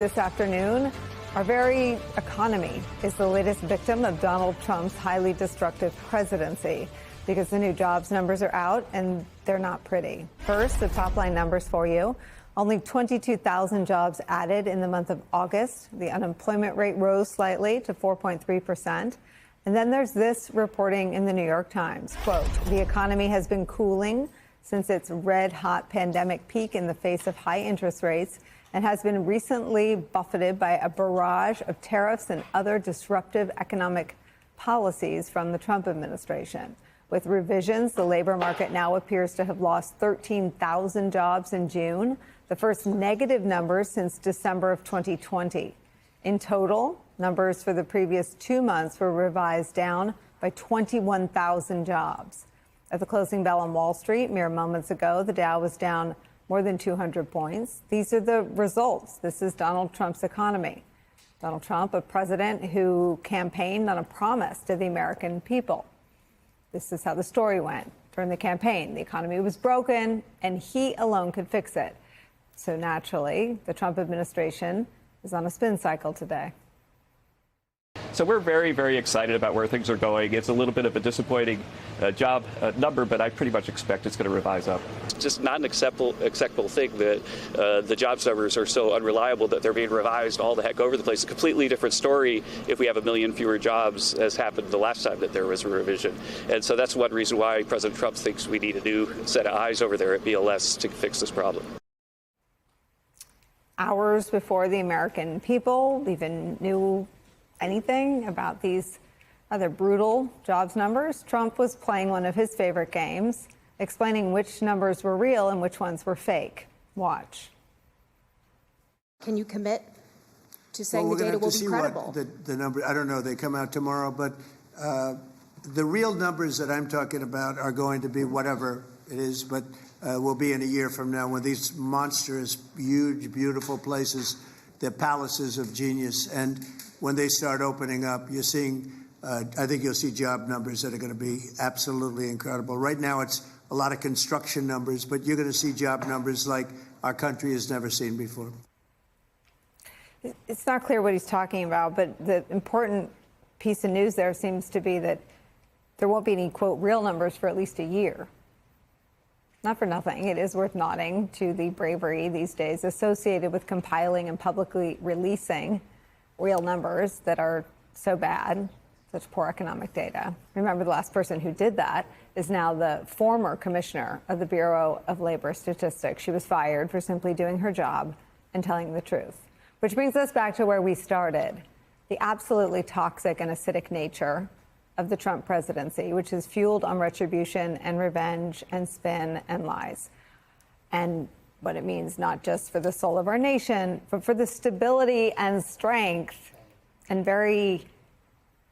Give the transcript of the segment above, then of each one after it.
This afternoon, our very economy is the latest victim of Donald Trump's highly destructive presidency because the new jobs numbers are out and they're not pretty. First, the top line numbers for you. Only 22,000 jobs added in the month of August. The unemployment rate rose slightly to 4.3%. And then there's this reporting in the New York Times. Quote, the economy has been cooling since its red-hot pandemic peak in the face of high interest rates and has been recently buffeted by a barrage of tariffs and other disruptive economic policies from the Trump administration. With revisions, the labor market now appears to have lost 13,000 jobs in June, the first negative numbers since December of 2020. In total, numbers for the previous 2 months were revised down by 21,000 jobs. At the closing bell on Wall Street mere moments ago, the Dow was down more than 200 points. These are the results. This is Donald Trump's economy. Donald Trump, a president who campaigned on a promise to the American people. This is how the story went during the campaign. The economy was broken, and he alone could fix it. So naturally, the Trump administration is on a spin cycle today. So we're very, very excited about where things are going. It's a little bit of a disappointing job number, but I pretty much expect it's going to revise up. It's just not an acceptable thing that the jobs numbers are so unreliable that they're being revised all the heck over the place. A completely different story if we have 1 million fewer jobs, as happened the last time that there was a revision. And so that's one reason why President Trump thinks we need a new set of eyes over there at BLS to fix this problem. Hours before the American people even knew anything about these other brutal jobs numbers, Trump was playing one of his favorite games, explaining which numbers were real and which ones were fake. Watch. Can you commit to saying the data will be credible? The number, I don't know, they come out tomorrow, but the real numbers that I'm talking about are going to be whatever it is, but will be in a year from now when these monstrous, huge, beautiful places, they're palaces of genius. And when they start opening up, you're seeing, I think you'll see job numbers that are going to be absolutely incredible. Right now, it's a lot of construction numbers, but you're going to see job numbers like our country has never seen before. It's not clear what he's talking about, but the important piece of news there seems to be that there won't be any, quote, real numbers for at least a year. Not for nothing. It is worth nodding to the bravery these days associated with compiling and publicly releasing real numbers that are so bad, such poor economic data. Remember, the last person who did that is now the former commissioner of the Bureau of Labor Statistics. She was fired for simply doing her job and telling the truth. Which brings us back to where we started, the absolutely toxic and acidic nature of the Trump presidency, which is fueled on retribution and revenge and spin and lies. And what it means not just for the soul of our nation, but for the stability and strength and very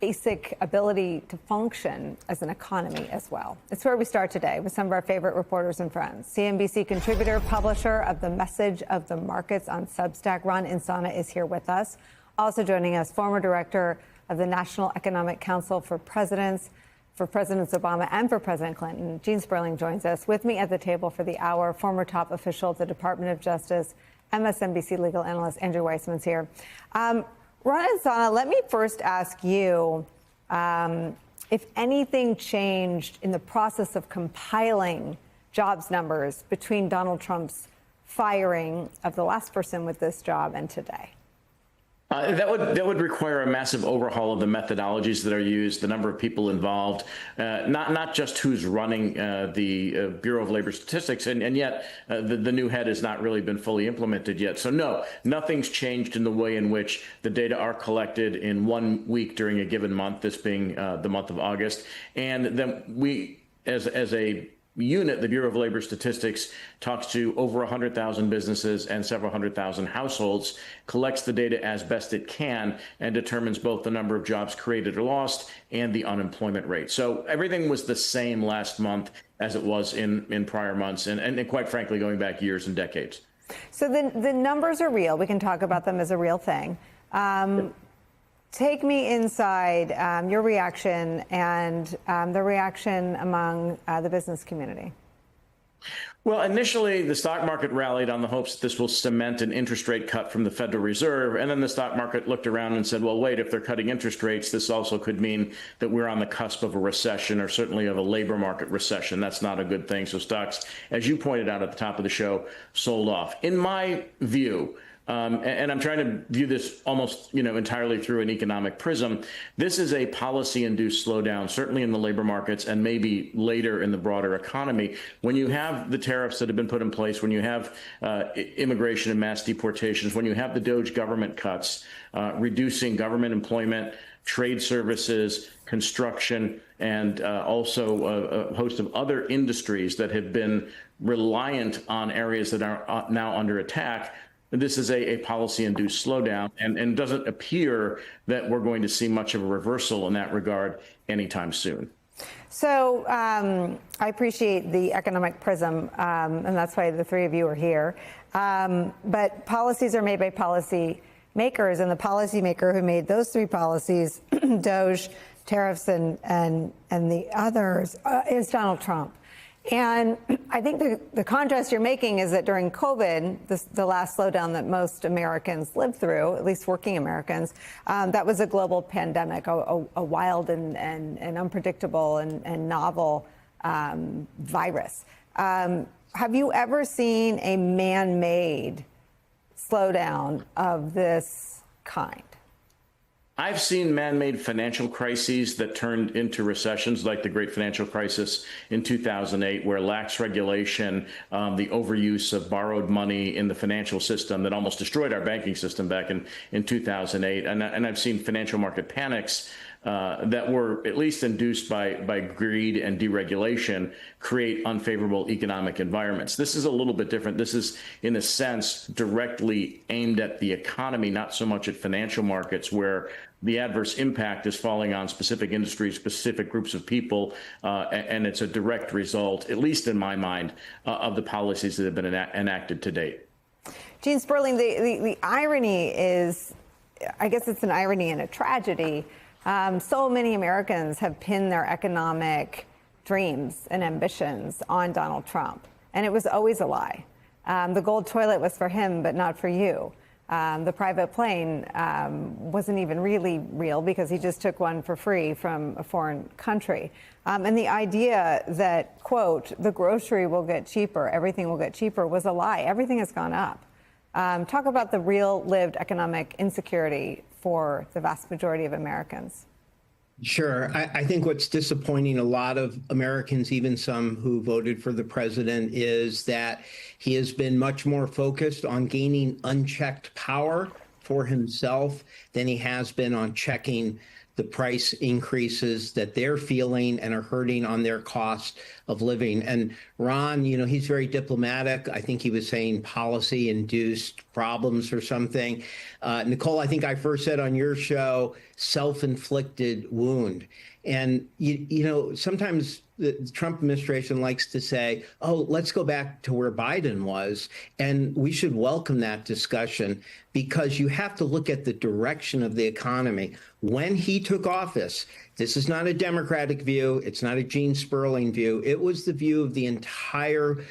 basic ability to function as an economy as well. It's where we start today with some of our favorite reporters and friends. CNBC contributor, publisher of The Message of the Markets on Substack, Ron Insana, is here with us. Also joining us, former director of the National Economic Council for Presidents Obama and for President Clinton. Gene Sperling joins us. With me at the table for the hour, former top official at the Department of Justice, MSNBC legal analyst Andrew Weissman's here. Ron Insana, let me first ask you if anything changed in the process of compiling jobs numbers between Donald Trump's firing of the last person with this job and today. That would require a massive overhaul of the methodologies that are used, the number of people involved, not just who's running the Bureau of Labor Statistics, and yet the new head has not really been fully implemented yet. So no, nothing's changed in the way in which the data are collected in 1 week during a given month, this being the month of August, and then we, as a unit, the Bureau of Labor Statistics talks to over 100,000 businesses and several 100,000 households, collects the data as best it can, and determines both the number of jobs created or lost and the unemployment rate. So everything was the same last month as it was in prior months, and quite frankly, going back years and decades. So the numbers are real. We can talk about them as a real thing. Take me inside your reaction and the reaction among the business community. Well, initially, the stock market rallied on the hopes that this will cement an interest rate cut from the Federal Reserve. And then the stock market looked around and said, well, wait, if they're cutting interest rates, this also could mean that we're on the cusp of a recession, or certainly of a labor market recession. That's not a good thing. So stocks, as you pointed out at the top of the show, sold off. In my view, and I'm trying to view this almost, entirely through an economic prism. This is a policy-induced slowdown, certainly in the labor markets and maybe later in the broader economy. When you have the tariffs that have been put in place, when you have immigration and mass deportations, when you have the DOGE government cuts, reducing government employment, trade services, construction, and also a host of other industries that have been reliant on areas that are now under attack. This is a policy-induced slowdown, and it doesn't appear that we're going to see much of a reversal in that regard anytime soon. So I appreciate the economic prism, and that's why the three of you are here. But policies are made by policy makers, and the policymaker who made those three policies, DOGE, tariffs, and the others, is Donald Trump. And I think the contrast you're making is that during COVID, the last slowdown that most Americans lived through, at least working Americans, that was a global pandemic, a wild and unpredictable and novel virus. Have you ever seen a man-made slowdown of this kind? I've seen man-made financial crises that turned into recessions, like the great financial crisis in 2008, where lax regulation, the overuse of borrowed money in the financial system that almost destroyed our banking system back in 2008. And I've seen financial market panics that were at least induced by greed and deregulation create unfavorable economic environments. This is a little bit different. This is, in a sense, directly aimed at the economy, not so much at financial markets, where the adverse impact is falling on specific industries, specific groups of people, and it's a direct result, at least in my mind, of the policies that have been enacted to date. Gene Sperling, the irony is, I guess it's an irony and a tragedy. So many Americans have pinned their economic dreams and ambitions on Donald Trump, and it was always a lie. The gold toilet was for him, but not for you. The private plane wasn't even really real because he just took one for free from a foreign country. And the idea that, quote, the grocery will get cheaper, everything will get cheaper, was a lie. Everything has gone up. Talk about the real lived economic insecurity for the vast majority of Americans. Sure. I think what's disappointing a lot of Americans, even some who voted for the president, is that he has been much more focused on gaining unchecked power for himself than he has been on checking the price increases that they're feeling and are hurting on their cost of living. And Ron, he's very diplomatic. I think he was saying policy-induced problems or something. Nicole, I think I first said on your show, self-inflicted wound. And, sometimes the Trump administration likes to say, oh, let's go back to where Biden was. And we should welcome that discussion, because you have to look at the direction of the economy. When he took office, this is not a Democratic view. It's not a Gene Sperling view. It was the view of the entire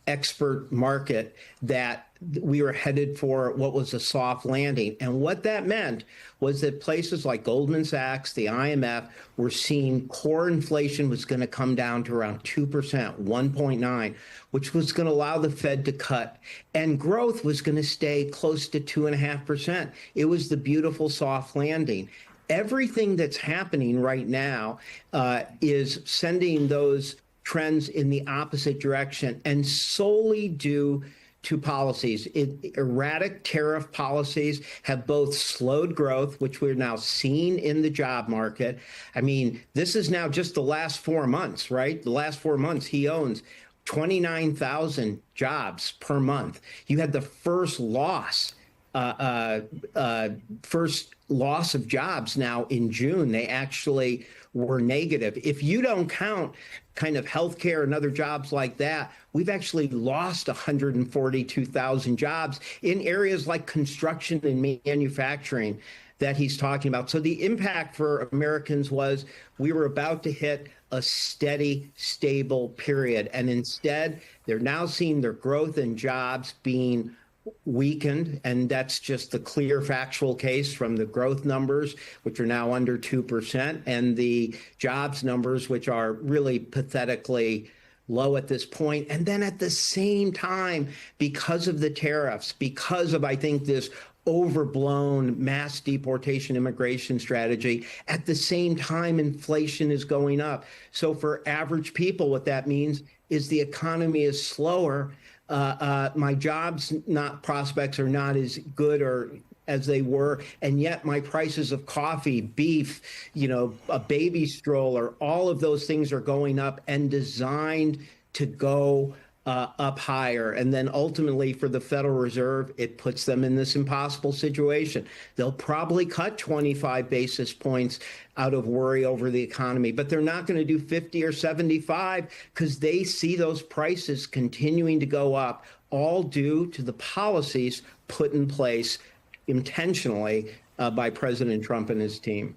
expert market that we were headed for what was a soft landing. And what that meant was that places like Goldman Sachs, the IMF, were seeing core inflation was going to come down to around 2%, 1.9, which was going to allow the Fed to cut. And growth was going to stay close to 2.5%. It was the beautiful soft landing. Everything that's happening right now is sending those trends in the opposite direction, and solely due to policies. Erratic tariff policies have both slowed growth, which we're now seeing in the job market. I mean, this is now just the last 4 months, right? The last 4 months, he owns 29,000 jobs per month. You had the first loss of jobs now in June. They actually were negative. If you don't count kind of healthcare and other jobs like that, we've actually lost 142,000 jobs in areas like construction and manufacturing. that he's talking about. So the impact for Americans was we were about to hit a steady, stable period. And instead, they're now seeing their growth in jobs being weakened, and that's just the clear factual case from the growth numbers, which are now under 2%, and the jobs numbers, which are really pathetically low at this point. And then at the same time, because of the tariffs, because of, I think, this overblown mass deportation immigration strategy, at the same time, inflation is going up. So for average people, what that means is the economy is slower. My jobs prospects are not as good or as they were, and yet my prices of coffee, beef, a baby stroller, all of those things are going up and designed to go up higher. And then ultimately for the Federal Reserve, it puts them in this impossible situation. They'll probably cut 25 basis points out of worry over the economy, but they're not going to do 50 or 75 because they see those prices continuing to go up, all due to the policies put in place intentionally by President Trump and his team.